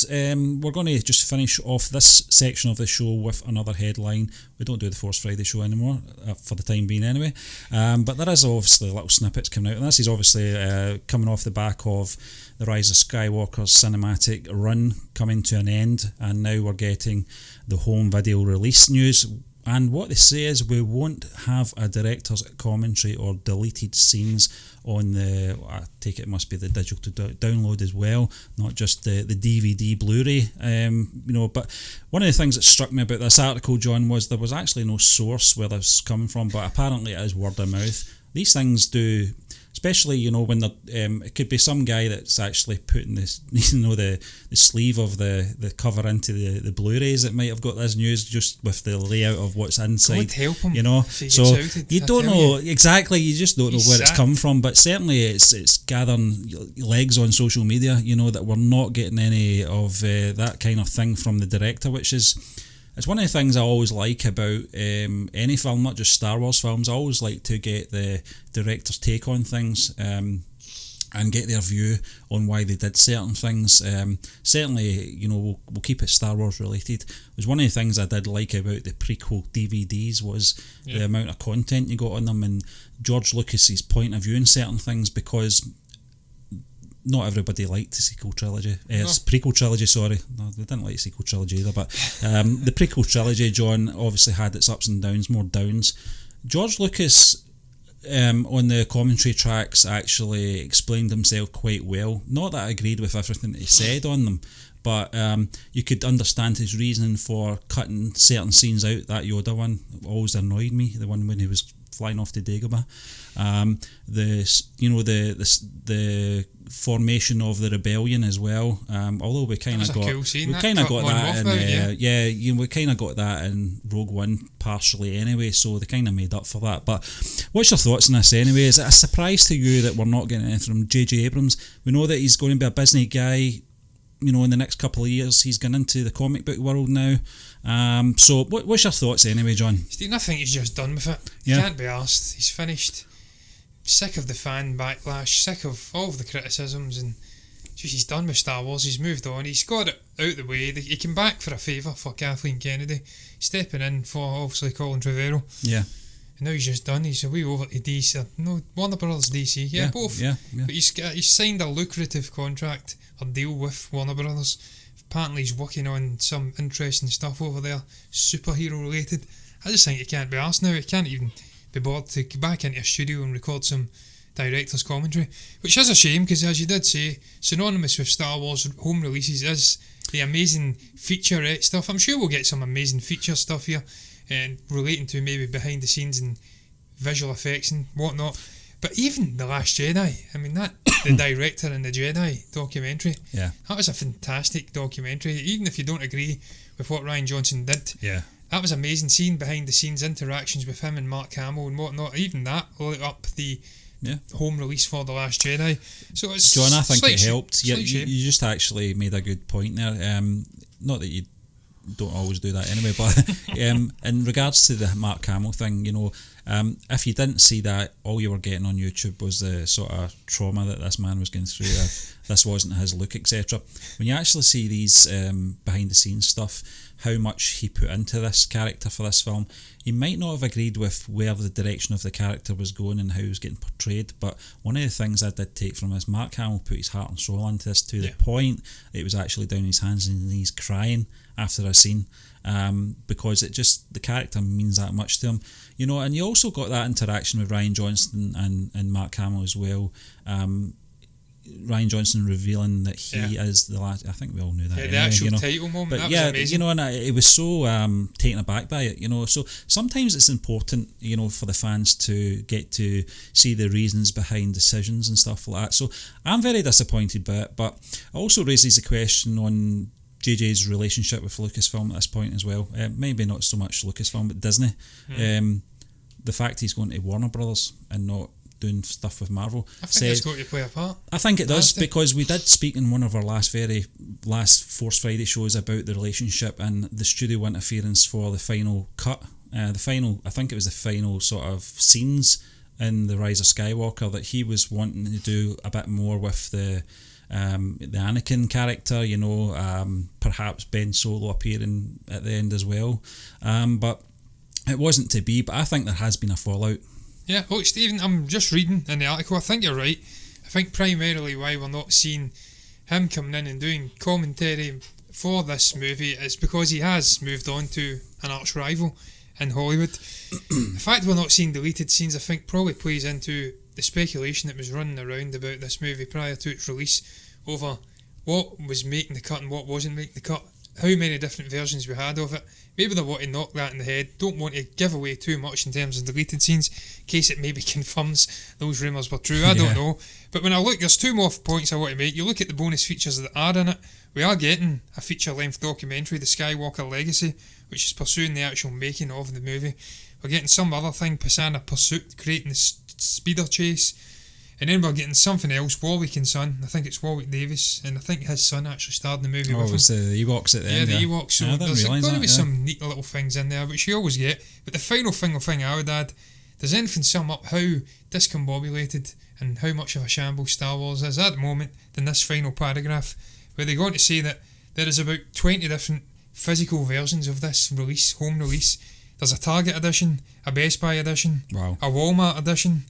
And we're going to just finish off this section of the show with another headline. We don't do the Force Friday show anymore, for the time being anyway. But there is obviously little snippets coming out. And this is obviously coming off the back of the Rise of Skywalker's cinematic run coming to an end. And now we're getting the home video release news. And what they say is we won't have a director's commentary or deleted scenes on the, I take it must be the digital download as well, not just the DVD Blu-ray. But one of the things that struck me about this article, John, was there was actually no source where this was coming from, but apparently it is word of mouth. These things do, especially when it could be some guy that's actually putting this, the sleeve of the cover into the Blu-rays that might have got this news just with the layout of what's inside. God help him. So you don't know exactly. You just don't know where it's come from. But certainly it's gathering legs on social media. That we're not getting any of that kind of thing from the director, which is. It's one of the things I always like about any film, not just Star Wars films. I always like to get the director's take on things and get their view on why they did certain things. Certainly, we'll keep it Star Wars related. It was one of the things I did like about the prequel DVDs was the amount of content you got on them and George Lucas's point of view on certain things, because not everybody liked the sequel trilogy. It's prequel trilogy, sorry. No, they didn't like the sequel trilogy either, but the prequel trilogy, John, obviously had its ups and downs, more downs. George Lucas, on the commentary tracks, actually explained himself quite well. Not that I agreed with everything that he said on them, but you could understand his reasoning for cutting certain scenes out. That Yoda one always annoyed me, the one when he was flying off to Dagobah. The formation of the rebellion as well. Although we kind of got cool scene, we kind of got that in we kind of got that in Rogue One partially anyway. So they kind of made up for that. But what's your thoughts on this anyway? Is it a surprise to you that we're not getting anything from J.J. Abrams? We know that he's going to be a busy guy. In the next couple of years, he's gone into the comic book world now. So what's your thoughts anyway, John? Steve, I think he's just done with it. He can't be arsed. He's finished. Sick of the fan backlash, sick of all of the criticisms, and he's done with Star Wars. He's moved on. He's got it out the way. He came back for a favour for Kathleen Kennedy, stepping in for obviously Colin Trevorrow. Yeah. And now he's just done. He's away over to DC. No, Warner Brothers DC. Yeah, both. Yeah. But he's signed a lucrative contract or deal with Warner Brothers. Apparently he's working on some interesting stuff over there, superhero related. I just think he can't be arsed now. He can't even be bothered to get back into a studio and record some director's commentary, which is a shame because, as you did say, synonymous with Star Wars home releases is the amazing featurette stuff. I'm sure we'll get some amazing feature stuff here and relating to maybe behind the scenes and visual effects and whatnot. But even The Last Jedi, I mean, that the director and the Jedi documentary, that was a fantastic documentary. Even if you don't agree with what Rian Johnson did, that was amazing. Seeing behind the scenes interactions with him and Mark Hamill and whatnot. Even that lit up the home release for The Last Jedi. So it's John, I think it helped. You just actually made a good point there. Not that you don't always do that anyway, but in regards to the Mark Hamill thing, if you didn't see that, all you were getting on YouTube was the sort of trauma that this man was going through. If this wasn't his look, etc. When you actually see these behind the scenes stuff, how much he put into this character for this film, he might not have agreed with where the direction of the character was going and how he was getting portrayed, but one of the things I did take from this, Mark Hamill put his heart and soul into this to the point that it was actually down his hands and knees crying after a scene, because it just, the character means that much to him, and you also got that interaction with Rian Johnson and Mark Hamill as well. Rian Johnson revealing that he is the last. I think we all knew that. The actual title moment. But that was amazing. And it was so taken aback by it. So sometimes it's important, for the fans to get to see the reasons behind decisions and stuff like that. So I'm very disappointed by it, but it also raises the question on JJ's relationship with Lucasfilm at this point as well. Maybe not so much Lucasfilm, but Disney. The fact he's going to Warner Brothers and not doing stuff with Marvel. I think it's going to play a part. I think it does, because we did speak in one of our last Force Friday shows about the relationship and the studio interference for the final cut. I think it was the final sort of scenes in The Rise of Skywalker that he was wanting to do a bit more with the the Anakin character, you know, perhaps Ben Solo appearing at the end as well. But it wasn't to be, but I think there has been a fallout. Yeah, look, Stephen, I'm just reading in the article. I think you're right. I think primarily why we're not seeing him coming in and doing commentary for this movie is because he has moved on to an arch rival in Hollywood. The fact we're not seeing deleted scenes, I think, probably plays into the speculation that was running around about this movie prior to its release over what was making the cut and what wasn't making the cut, how many different versions we had of it. Maybe they want to knock that in the head, don't want to give away too much in terms of deleted scenes, in case it maybe confirms those rumours were true, I don't know. But when I look, there's two more points I want to make. You look at the bonus features that are in it, we are getting a feature-length documentary, The Skywalker Legacy, which is pursuing the actual making of the movie. We're getting some other thing, Pisana Pursuit, creating the speeder chase. And then we're getting something else, Warwick and Son. I think it's Warwick Davis, and I think his son actually starred in the movie with him. Oh, it was the Ewoks at the end. Yeah, the Ewoks. So there's going to be some neat little things in there, which you always get. But the final thing I would add, does anything sum up how discombobulated and how much of a shambles Star Wars is at the moment than this final paragraph, where they're going to say that there is about 20 different physical versions of this release, home release. There's a Target edition, a Best Buy edition, a Walmart edition.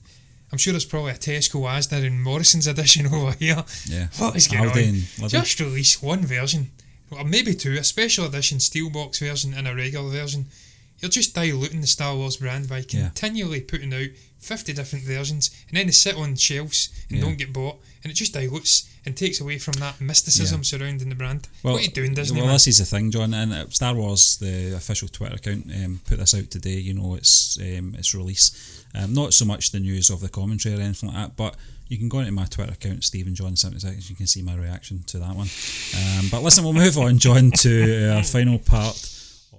I'm sure there's probably a Tesco, Asda and Morrison's edition over here. Yeah. What is going on? Just release one version, or maybe two, a special edition steelbox version and a regular version. You're just diluting the Star Wars brand by continually putting out 50 different versions, and then they sit on shelves and don't get bought, and it just dilutes and takes away from that mysticism surrounding the brand. Well, what are you doing, Disney? Well, this is the thing, John, and Star Wars, the official Twitter account, put this out today. You know, its release. Not so much the news of the commentary or anything like that, but you can go into my Twitter account, StephenJohn76. You can see my reaction to that one. But listen, we'll move on, John, to our final part